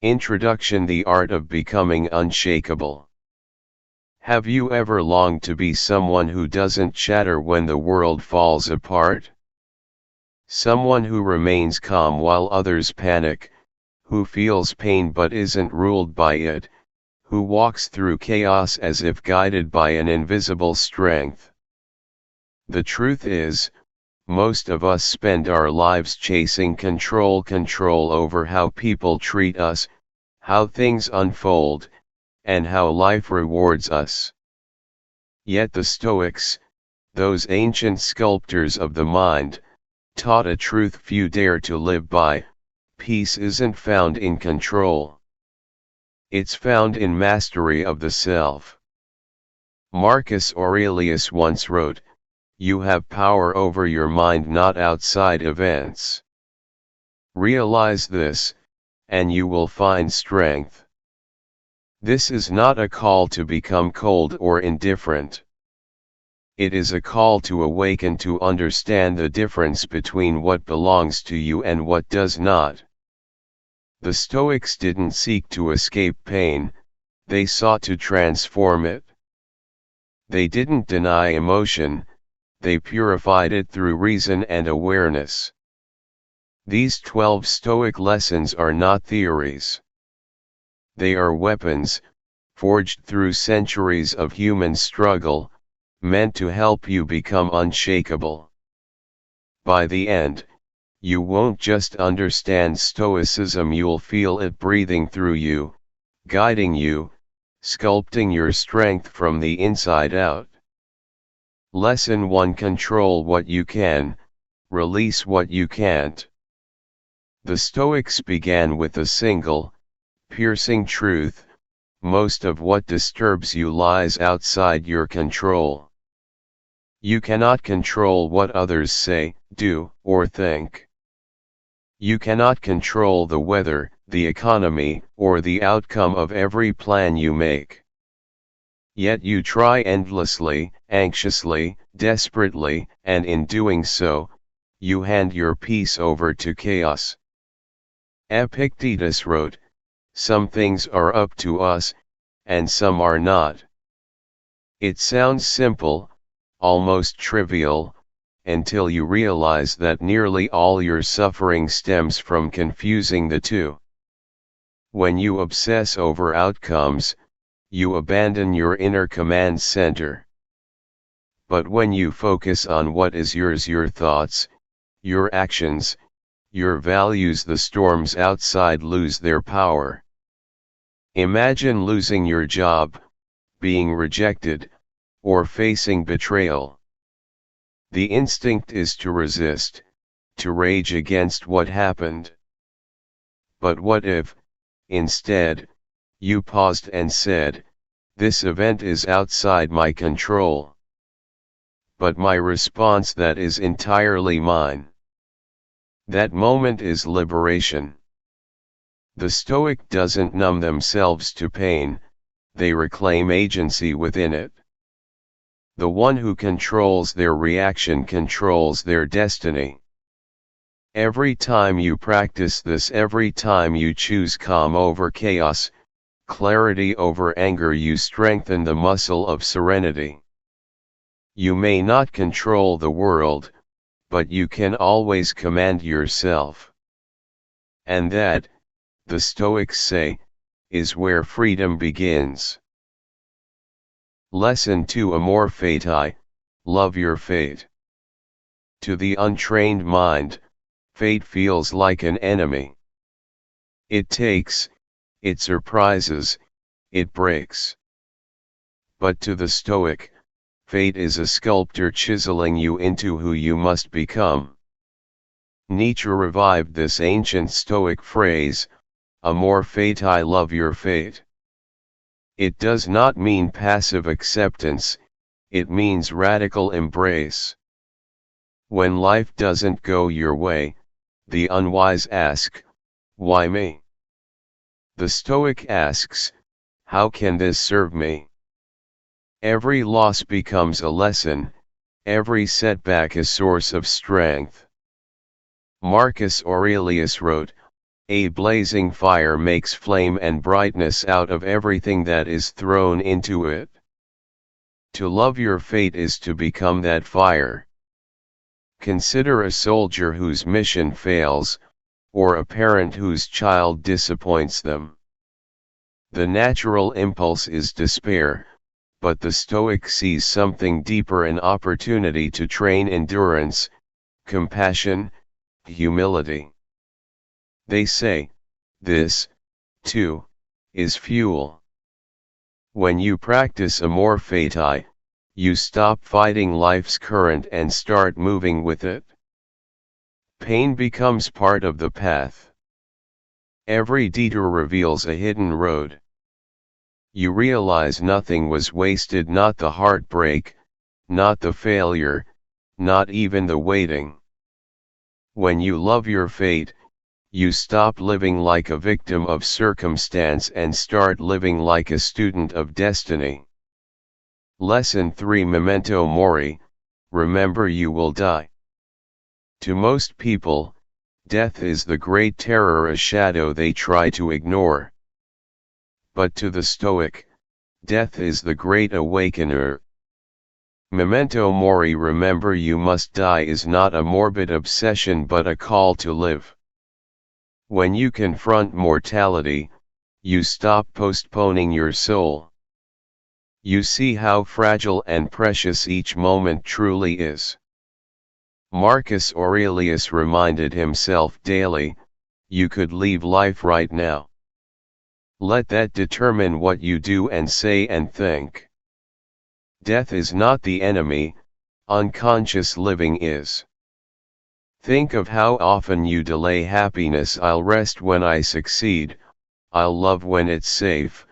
Introduction: The art of becoming unshakable. Have you ever longed to be someone who doesn't shatter when the world falls apart? Someone who remains calm while others panic, who feels pain but isn't ruled by it, who walks through chaos as if guided by an invisible strength. The truth is, most of us spend our lives chasing control over how people treat us, how things unfold, and how life rewards us. Yet the Stoics, those ancient sculptors of the mind, taught a truth few dare to live by: peace isn't found in control. It's found in mastery of the self. Marcus Aurelius once wrote, "You have power over your mind, not outside events. Realize this, and you will find strength." This is not a call to become cold or indifferent. It is a call to awaken, to understand the difference between what belongs to you and what does not. The Stoics didn't seek to escape pain, they sought to transform it. They didn't deny emotion, they purified it through reason and awareness. These 12 Stoic lessons are not theories. They are weapons, forged through centuries of human struggle, meant to help you become unshakable. By the end, you won't just understand Stoicism, you'll feel it breathing through you, guiding you, sculpting your strength from the inside out. Lesson 1: Control what you can, release what you can't. The Stoics began with a single, piercing truth: most of what disturbs you lies outside your control. You cannot control what others say, do, or think. You cannot control the weather, the economy, or the outcome of every plan you make. Yet you try endlessly, anxiously, desperately, and in doing so, you hand your peace over to chaos. Epictetus wrote, "Some things are up to us, and some are not." It sounds simple, almost trivial, until you realize that nearly all your suffering stems from confusing the two. When you obsess over outcomes, you abandon your inner command center. But when you focus on what is yours, your thoughts, your actions, your values, the storms outside lose their power. Imagine losing your job, being rejected, or facing betrayal. The instinct is to resist, to rage against what happened. But what if, instead, you paused and said, "This event is outside my control, but my response, that is entirely mine." That moment is liberation. The Stoic doesn't numb themselves to pain, they reclaim agency within it. The one who controls their reaction controls their destiny. Every time you practice this, every time you choose calm over chaos, clarity over anger, you strengthen the muscle of serenity. You may not control the world, but you can always command yourself. And that, the Stoics say, is where freedom begins. Lesson 2: Amor fati, love your fate. To the untrained mind, fate feels like an enemy. It takes, it surprises, it breaks. But to the Stoic, fate is a sculptor chiseling you into who you must become. Nietzsche revived this ancient Stoic phrase, amor fati, love your fate. It does not mean passive acceptance, it means radical embrace. When life doesn't go your way, the unwise ask, "Why me?" The Stoic asks, "How can this serve me?" Every loss becomes a lesson, every setback a source of strength. Marcus Aurelius wrote, A blazing fire makes flame and brightness out of everything that is thrown into it. To love your fate is to become that fire. Consider a soldier whose mission fails, or a parent whose child disappoints them. The natural impulse is despair, but the Stoic sees something deeper: an opportunity to train endurance, compassion, humility. They say, this, too, is fuel. When you practice amor fati, you stop fighting life's current and start moving with it. Pain becomes part of the path. Every detour reveals a hidden road. You realize nothing was wasted: not the heartbreak, not the failure, not even the waiting. When you love your fate, you stop living like a victim of circumstance and start living like a student of destiny. Lesson 3: Memento Mori, remember you will die. To most people, death is the great terror, a shadow they try to ignore. But to the Stoic, death is the great awakener. Memento Mori, remember you must die, is not a morbid obsession but a call to live. When you confront mortality, you stop postponing your soul. You see how fragile and precious each moment truly is. Marcus Aurelius reminded himself daily, you could leave life right now. Let that determine what you do and say and think. Death is not the enemy, unconscious living is. Think of how often you delay happiness. I'll rest when I succeed, I'll love when it's safe,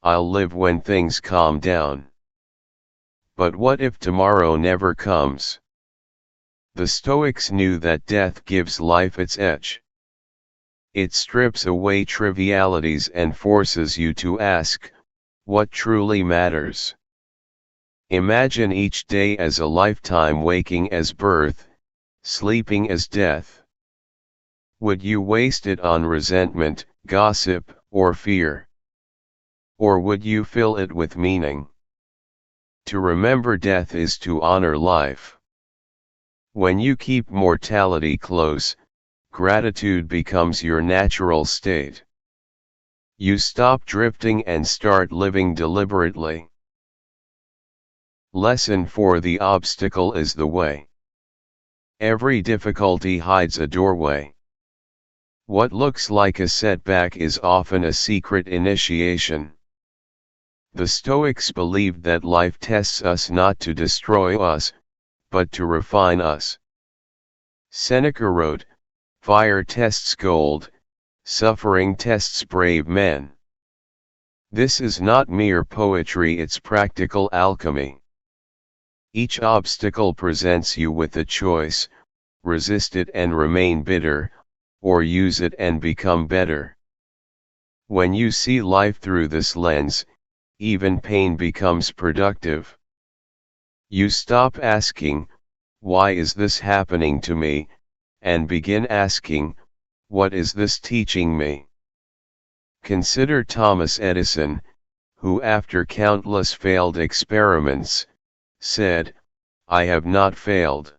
I'll live when things calm down. But what if tomorrow never comes? The Stoics knew that death gives life its edge. It strips away trivialities and forces you to ask, what truly matters? Imagine each day as a lifetime: waking as birth, sleeping as death. Would you waste it on resentment, gossip, or fear? Or would you fill it with meaning? To remember death is to honor life. When you keep mortality close, gratitude becomes your natural state. You stop drifting and start living deliberately. Lesson 4: The obstacle is the way. Every difficulty hides a doorway. What looks like a setback is often a secret initiation. The Stoics believed that life tests us not to destroy us, but to refine us. Seneca wrote, "Fire tests gold, suffering tests brave men." This is not mere poetry, it's practical alchemy. Each obstacle presents you with a choice: resist it and remain bitter, or use it and become better. When you see life through this lens, even pain becomes productive. You stop asking, "Why is this happening to me?" and begin asking, "What is this teaching me?" Consider Thomas Edison, who after countless failed experiments, said, "I have not failed.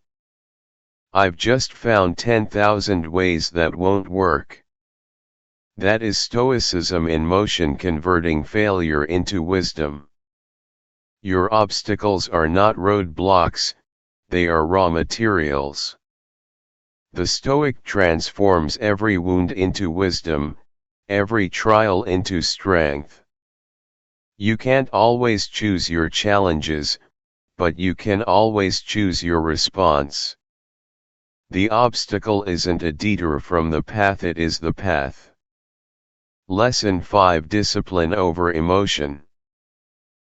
I've just found 10,000 ways that won't work." That is Stoicism in motion, converting failure into wisdom. Your obstacles are not roadblocks, they are raw materials. The Stoic transforms every wound into wisdom, every trial into strength. You can't always choose your challenges, but you can always choose your response. The obstacle isn't a detour from the path, it is the path. Lesson 5: Discipline over emotion.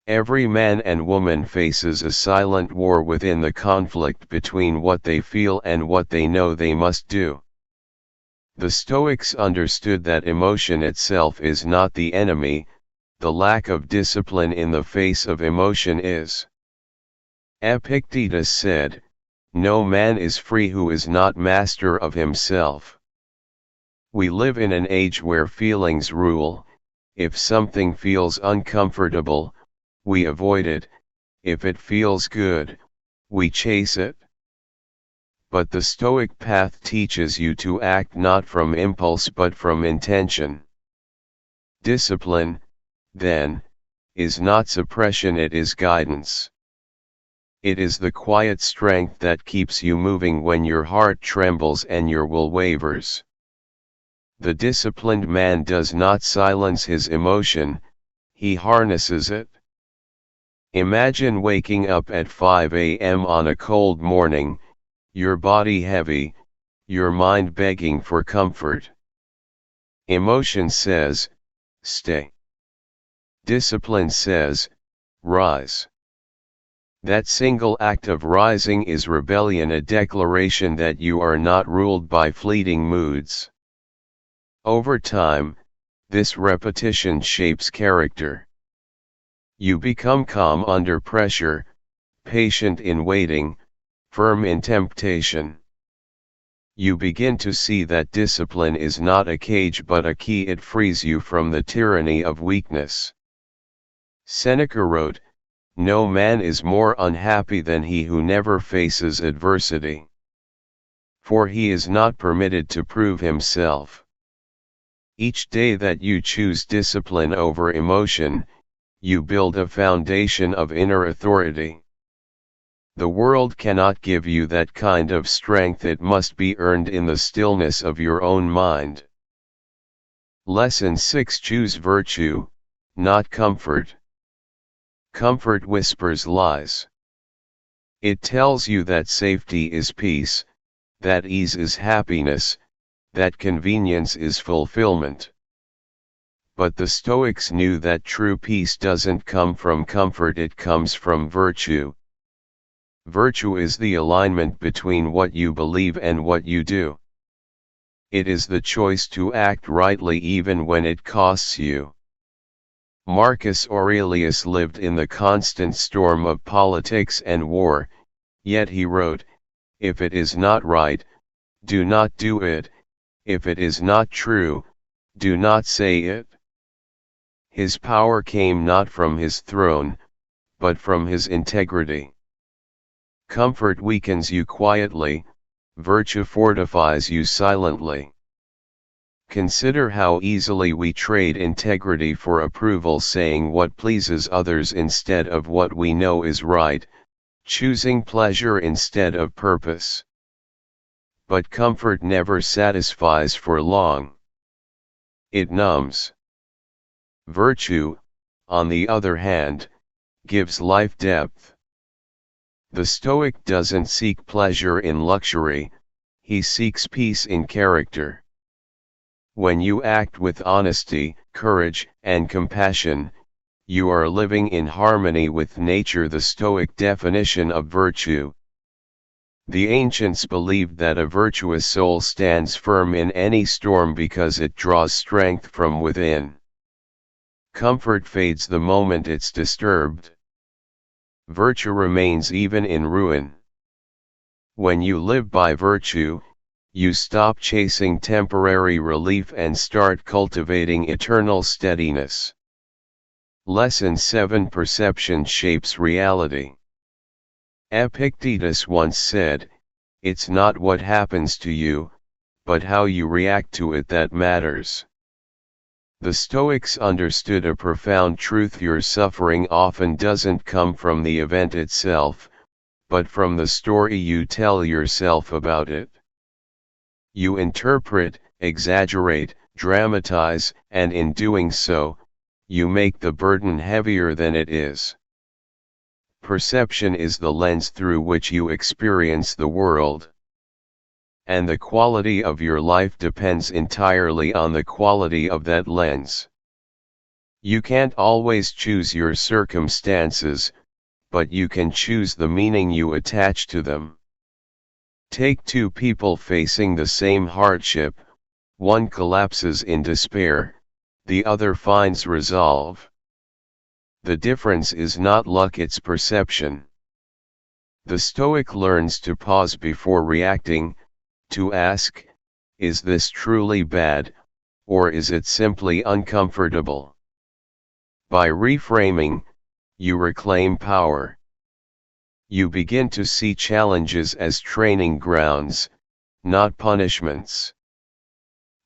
Every man and woman faces a silent war within, the conflict between what they feel and what they know they must do. The Stoics understood that emotion itself is not the enemy, the lack of discipline in the face of emotion is. Epictetus said, "No man is free who is not master of himself." We live in an age where feelings rule. If something feels uncomfortable, we avoid it. If it feels good, we chase it. But the Stoic path teaches you to act not from impulse but from intention. Discipline, then, is not suppression, it is guidance. It is the quiet strength that keeps you moving when your heart trembles and your will wavers. The disciplined man does not silence his emotion, he harnesses it. Imagine waking up at 5 a.m. on a cold morning, your body heavy, your mind begging for comfort. Emotion says, stay. Discipline says, rise. That single act of rising is rebellion, a declaration that you are not ruled by fleeting moods. Over time, this repetition shapes character. You become calm under pressure, patient in waiting, firm in temptation. You begin to see that discipline is not a cage but a key. It frees you from the tyranny of weakness. Seneca wrote, "No man is more unhappy than he who never faces adversity. For he is not permitted to prove himself." Each day that you choose discipline over emotion, you build a foundation of inner authority. The world cannot give you that kind of strength, it must be earned in the stillness of your own mind. Lesson 6: Choose virtue, not comfort. Comfort whispers lies. It tells you that safety is peace, that ease is happiness, that convenience is fulfillment. But the Stoics knew that true peace doesn't come from comfort, it comes from virtue. Virtue is the alignment between what you believe and what you do. It is the choice to act rightly even when it costs you. Marcus Aurelius lived in the constant storm of politics and war, yet he wrote, "If it is not right, do not do it. If it is not true, do not say it." His power came not from his throne, but from his integrity. Comfort weakens you quietly, virtue fortifies you silently. Consider how easily we trade integrity for approval, saying what pleases others instead of what we know is right, choosing pleasure instead of purpose. But comfort never satisfies for long. It numbs. Virtue, on the other hand, gives life depth. The Stoic doesn't seek pleasure in luxury, he seeks peace in character. When you act with honesty, courage, and compassion, you are living in harmony with nature. The Stoic definition of virtue. The ancients believed that a virtuous soul stands firm in any storm because it draws strength from within. Comfort fades the moment it's disturbed. Virtue remains even in ruin. When you live by virtue, you stop chasing temporary relief and start cultivating eternal steadiness. Lesson 7: Perception shapes reality. Epictetus once said, "It's not what happens to you, but how you react to it that matters." The Stoics understood a profound truth: your suffering often doesn't come from the event itself, but from the story you tell yourself about it. You interpret, exaggerate, dramatize, and in doing so, you make the burden heavier than it is. Perception is the lens through which you experience the world. And the quality of your life depends entirely on the quality of that lens. You can't always choose your circumstances, but you can choose the meaning you attach to them. Take two people facing the same hardship, one collapses in despair, the other finds resolve. The difference is not luck, it's perception. The Stoic learns to pause before reacting, to ask, is this truly bad, or is it simply uncomfortable? By reframing, you reclaim power. You begin to see challenges as training grounds, not punishments.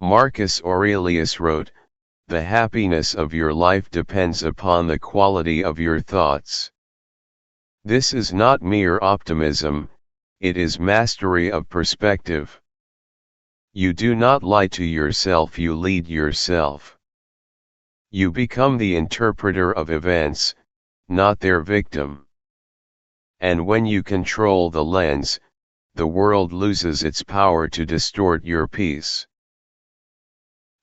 Marcus Aurelius wrote, "The happiness of your life depends upon the quality of your thoughts." This is not mere optimism, it is mastery of perspective. You do not lie to yourself, you lead yourself. You become the interpreter of events, not their victim. And when you control the lens, the world loses its power to distort your peace.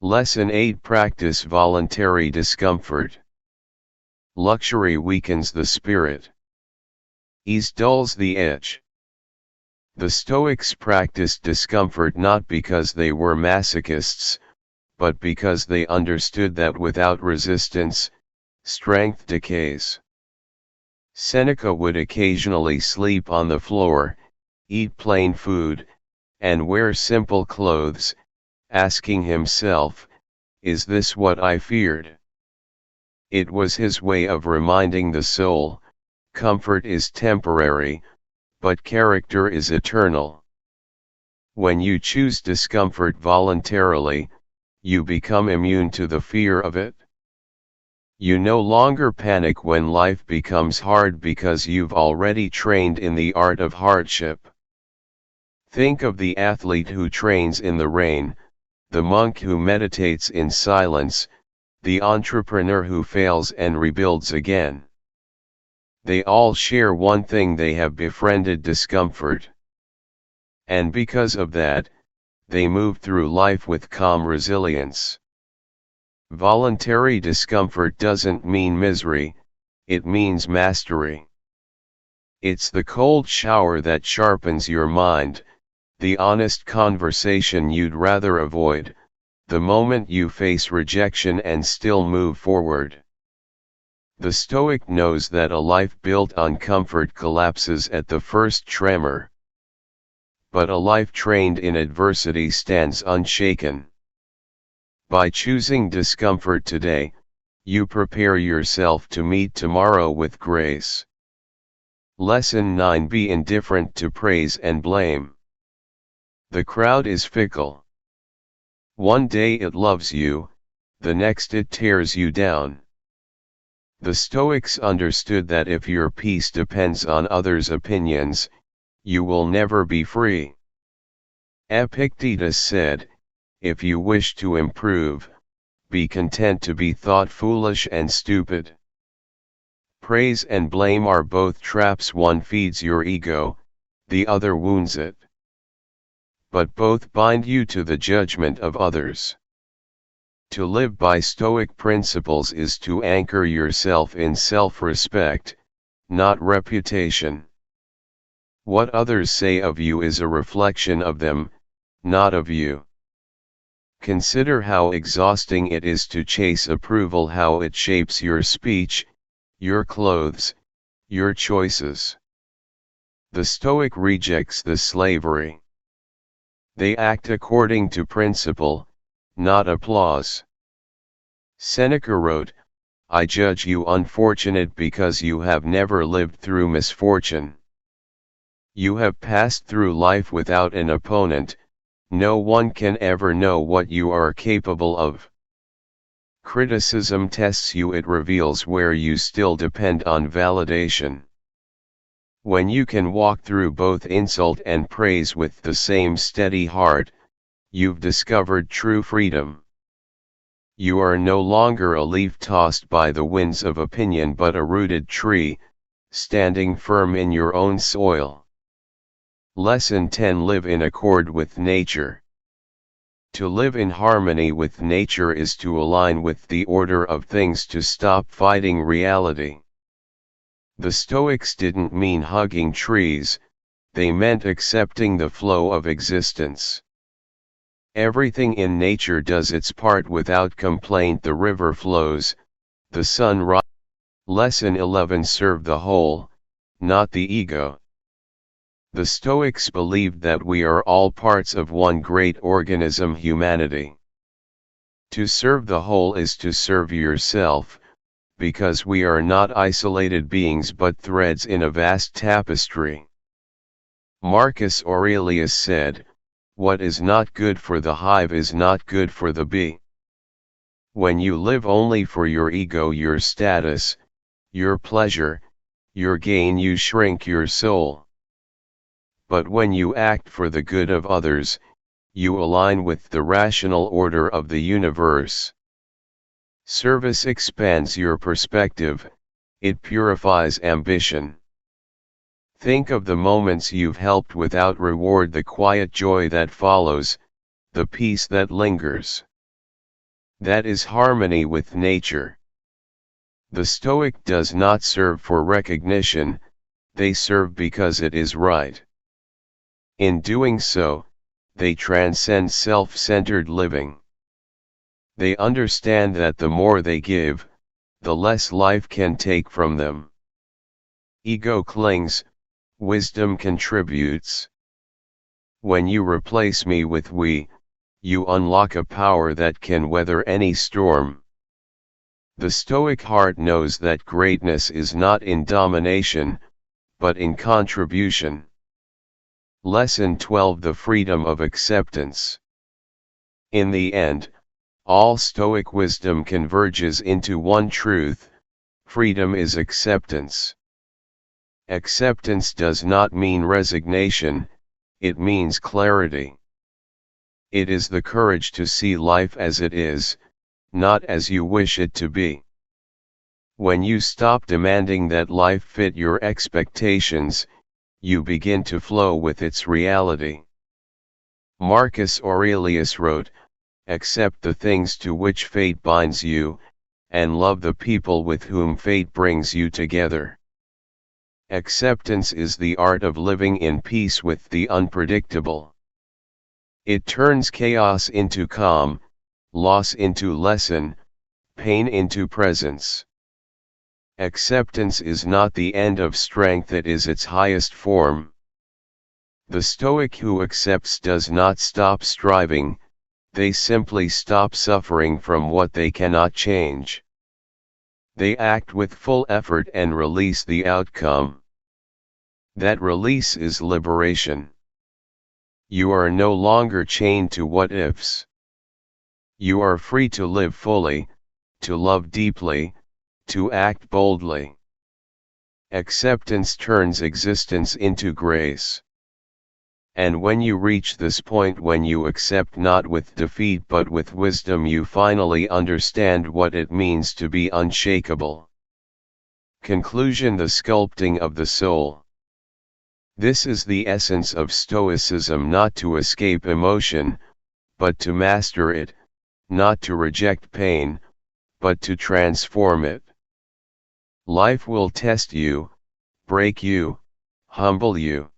Lesson 8: Practice voluntary discomfort. Luxury weakens the spirit. Ease dulls the edge. The Stoics practiced discomfort not because they were masochists, but because they understood that without resistance, strength decays. Seneca would occasionally sleep on the floor, eat plain food, and wear simple clothes, asking himself, "Is this what I feared?" It was his way of reminding the soul, comfort is temporary, but character is eternal. When you choose discomfort voluntarily, you become immune to the fear of it. You no longer panic when life becomes hard because you've already trained in the art of hardship. Think of the athlete who trains in the rain, the monk who meditates in silence, the entrepreneur who fails and rebuilds again. They all share one thing: they have befriended discomfort. And because of that, they move through life with calm resilience. Voluntary discomfort doesn't mean misery, it means mastery. It's the cold shower that sharpens your mind, the honest conversation you'd rather avoid, the moment you face rejection and still move forward. The Stoic knows that a life built on comfort collapses at the first tremor. But a life trained in adversity stands unshaken. By choosing discomfort today, you prepare yourself to meet tomorrow with grace. Lesson 9: Be indifferent to praise and blame. The crowd is fickle. One day it loves you, the next it tears you down. The Stoics understood that if your peace depends on others' opinions, you will never be free. Epictetus said, "If you wish to improve, be content to be thought foolish and stupid." Praise and blame are both traps: one feeds your ego, the other wounds it. But both bind you to the judgment of others. To live by Stoic principles is to anchor yourself in self-respect, not reputation. What others say of you is a reflection of them, not of you. Consider how exhausting it is to chase approval, how it shapes your speech, your clothes, your choices. The Stoic rejects this slavery. They act according to principle, not applause. Seneca wrote, "I judge you unfortunate because you have never lived through misfortune. You have passed through life without an opponent. No one can ever know what you are capable of." Criticism tests you, it reveals where you still depend on validation. When you can walk through both insult and praise with the same steady heart, you've discovered true freedom. You are no longer a leaf tossed by the winds of opinion, but a rooted tree, standing firm in your own soil. Lesson 10: Live in accord with nature. To live in harmony with nature is to align with the order of things, to stop fighting reality. The Stoics didn't mean hugging trees, they meant accepting the flow of existence. Everything in nature does its part without complaint. The river flows, the sun rises. Lesson 11: Serve the whole, not the ego. The Stoics believed that we are all parts of one great organism, humanity. To serve the whole is to serve yourself, because we are not isolated beings but threads in a vast tapestry. Marcus Aurelius said, "What is not good for the hive is not good for the bee." When you live only for your ego, your status, your pleasure, your gain, you shrink your soul. But when you act for the good of others, you align with the rational order of the universe. Service expands your perspective, it purifies ambition. Think of the moments you've helped without reward, the quiet joy that follows, the peace that lingers. That is harmony with nature. The Stoic does not serve for recognition, they serve because it is right. In doing so, they transcend self-centered living. They understand that the more they give, the less life can take from them. Ego clings, wisdom contributes. When you replace me with we, you unlock a power that can weather any storm. The Stoic heart knows that greatness is not in domination, but in contribution. Lesson 12: The freedom of acceptance. In the end, all Stoic wisdom converges into one truth: freedom is acceptance. Acceptance does not mean resignation, it means clarity. It is the courage to see life as it is, not as you wish it to be. When you stop demanding that life fit your expectations, you begin to flow with its reality. Marcus Aurelius wrote, "Accept the things to which fate binds you, and love the people with whom fate brings you together." Acceptance is the art of living in peace with the unpredictable. It turns chaos into calm, loss into lesson, pain into presence. Acceptance is not the end of strength, it is its highest form. The Stoic who accepts does not stop striving, they simply stop suffering from what they cannot change. They act with full effort and release the outcome. That release is liberation. You are no longer chained to what-ifs. You are free to live fully, to love deeply, to act boldly. Acceptance turns existence into grace. And when you reach this point, when you accept not with defeat but with wisdom, you finally understand what it means to be unshakable. Conclusion: the sculpting of the soul. This is the essence of Stoicism: not to escape emotion, but to master it, not to reject pain, but to transform it. Life will test you, break you, humble you.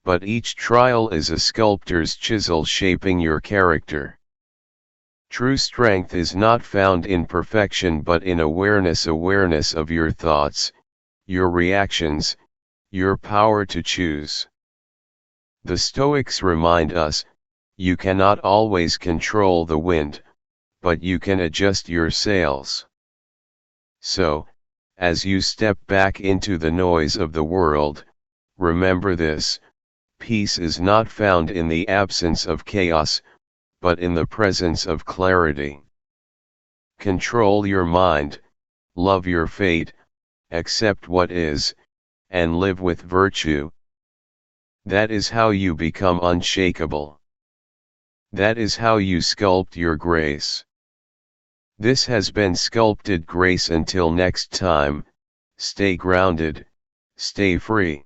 But each trial is a sculptor's chisel shaping your character. True strength is not found in perfection but in awareness of your thoughts, your reactions, your power to choose. The Stoics remind us, you cannot always control the wind, but you can adjust your sails. So, as you step back into the noise of the world, remember this: peace is not found in the absence of chaos, but in the presence of clarity. Control your mind, love your fate, accept what is, and live with virtue. That is how you become unshakable. That is how you sculpt your grace. This has been Sculpted Grace. Until next time, stay grounded, stay free.